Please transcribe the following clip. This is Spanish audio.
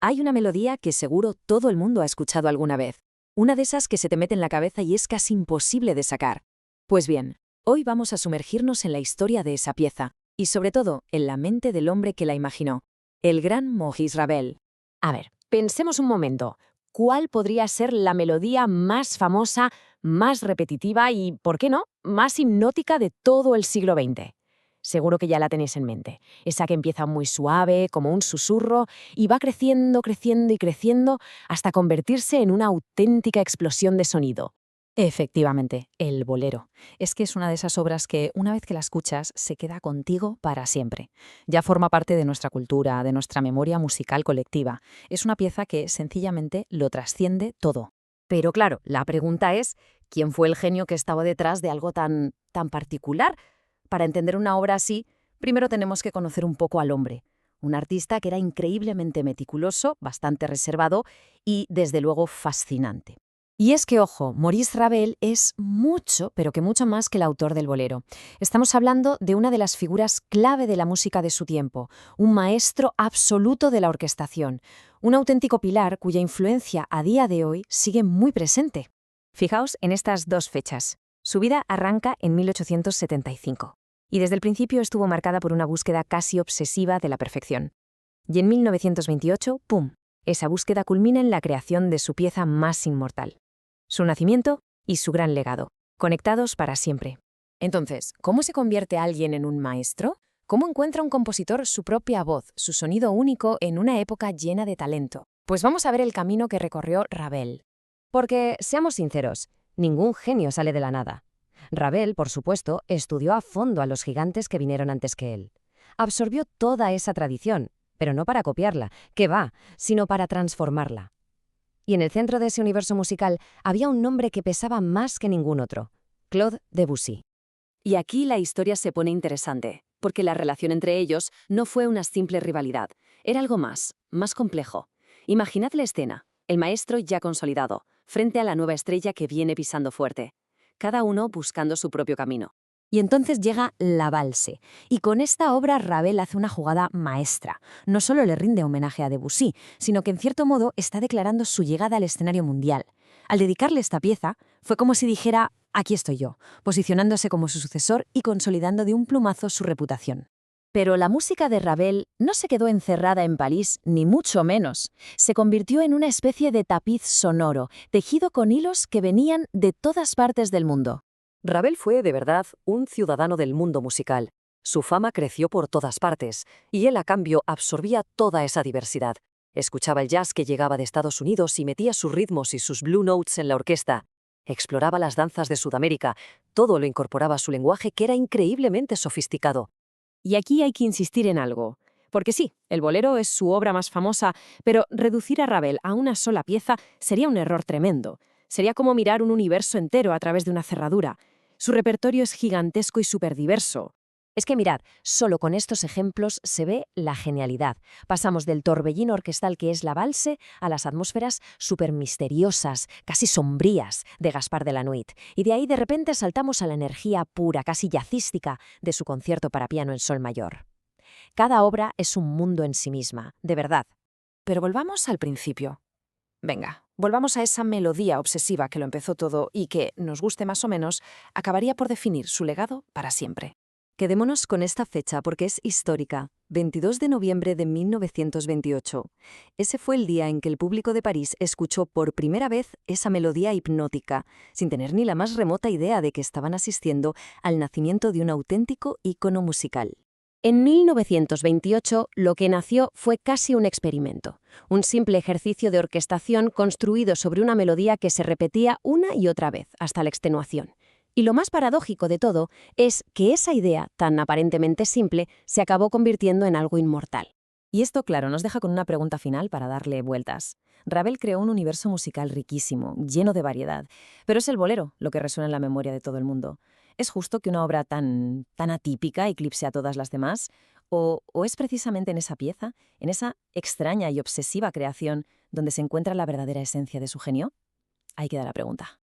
Hay una melodía que seguro todo el mundo ha escuchado alguna vez. Una de esas que se te mete en la cabeza y es casi imposible de sacar. Pues bien, hoy vamos a sumergirnos en la historia de esa pieza y sobre todo en la mente del hombre que la imaginó, el gran Maurice Ravel. A ver, pensemos un momento. ¿Cuál podría ser la melodía más famosa, más repetitiva y, por qué no, más hipnótica de todo el siglo XX? Seguro que ya la tenéis en mente. Esa que empieza muy suave, como un susurro, y va creciendo, creciendo y creciendo hasta convertirse en una auténtica explosión de sonido. Efectivamente, el bolero. Es que es una de esas obras que, una vez que la escuchas, se queda contigo para siempre. Ya forma parte de nuestra cultura, de nuestra memoria musical colectiva. Es una pieza que sencillamente lo trasciende todo. Pero claro, la pregunta es, ¿quién fue el genio que estaba detrás de algo tan particular? Para entender una obra así, primero tenemos que conocer un poco al hombre. Un artista que era increíblemente meticuloso, bastante reservado y, desde luego, fascinante. Y es que, ojo, Maurice Ravel es mucho, pero que mucho más que el autor del bolero. Estamos hablando de una de las figuras clave de la música de su tiempo, un maestro absoluto de la orquestación, un auténtico pilar cuya influencia a día de hoy sigue muy presente. Fijaos en estas dos fechas. Su vida arranca en 1875 y desde el principio estuvo marcada por una búsqueda casi obsesiva de la perfección. Y en 1928, ¡pum!, esa búsqueda culmina en la creación de su pieza más inmortal. Su nacimiento y su gran legado, conectados para siempre. Entonces, ¿cómo se convierte alguien en un maestro? ¿Cómo encuentra un compositor su propia voz, su sonido único en una época llena de talento? Pues vamos a ver el camino que recorrió Ravel. Porque, seamos sinceros, ningún genio sale de la nada. Ravel, por supuesto, estudió a fondo a los gigantes que vinieron antes que él. Absorbió toda esa tradición, pero no para copiarla, que va, sino para transformarla. Y en el centro de ese universo musical había un nombre que pesaba más que ningún otro, Claude Debussy. Y aquí la historia se pone interesante, porque la relación entre ellos no fue una simple rivalidad, era algo más complejo. Imaginad la escena, el maestro ya consolidado, frente a la nueva estrella que viene pisando fuerte, cada uno buscando su propio camino. Y entonces llega la valse, y con esta obra Ravel hace una jugada maestra. No solo le rinde homenaje a Debussy, sino que en cierto modo está declarando su llegada al escenario mundial. Al dedicarle esta pieza, fue como si dijera, aquí estoy yo, posicionándose como su sucesor y consolidando de un plumazo su reputación. Pero la música de Ravel no se quedó encerrada en París, ni mucho menos. Se convirtió en una especie de tapiz sonoro, tejido con hilos que venían de todas partes del mundo. Ravel fue, de verdad, un ciudadano del mundo musical. Su fama creció por todas partes, y él, a cambio, absorbía toda esa diversidad. Escuchaba el jazz que llegaba de Estados Unidos y metía sus ritmos y sus blue notes en la orquesta. Exploraba las danzas de Sudamérica, todo lo incorporaba a su lenguaje que era increíblemente sofisticado. Y aquí hay que insistir en algo. Porque sí, el bolero es su obra más famosa, pero reducir a Ravel a una sola pieza sería un error tremendo. Sería como mirar un universo entero a través de una cerradura. Su repertorio es gigantesco y súper diverso. Es que mirad, solo con estos ejemplos se ve la genialidad. Pasamos del torbellino orquestal que es la valse a las atmósferas súper misteriosas, casi sombrías, de Gaspar de la Nuit. Y de ahí de repente saltamos a la energía pura, casi jazzística, de su concierto para piano en sol mayor. Cada obra es un mundo en sí misma, de verdad. Pero volvamos al principio. Venga, volvamos a esa melodía obsesiva que lo empezó todo y que, nos guste más o menos, acabaría por definir su legado para siempre. Quedémonos con esta fecha porque es histórica, 22 de noviembre de 1928. Ese fue el día en que el público de París escuchó por primera vez esa melodía hipnótica, sin tener ni la más remota idea de que estaban asistiendo al nacimiento de un auténtico ícono musical. En 1928, lo que nació fue casi un experimento, un simple ejercicio de orquestación construido sobre una melodía que se repetía una y otra vez, hasta la extenuación. Y lo más paradójico de todo es que esa idea, tan aparentemente simple, se acabó convirtiendo en algo inmortal. Y esto, claro, nos deja con una pregunta final para darle vueltas. Ravel creó un universo musical riquísimo, lleno de variedad, pero es el bolero lo que resuena en la memoria de todo el mundo. ¿Es justo que una obra tan atípica eclipse a todas las demás? ¿O es precisamente en esa pieza, en esa extraña y obsesiva creación, donde se encuentra la verdadera esencia de su genio? Ahí queda la pregunta.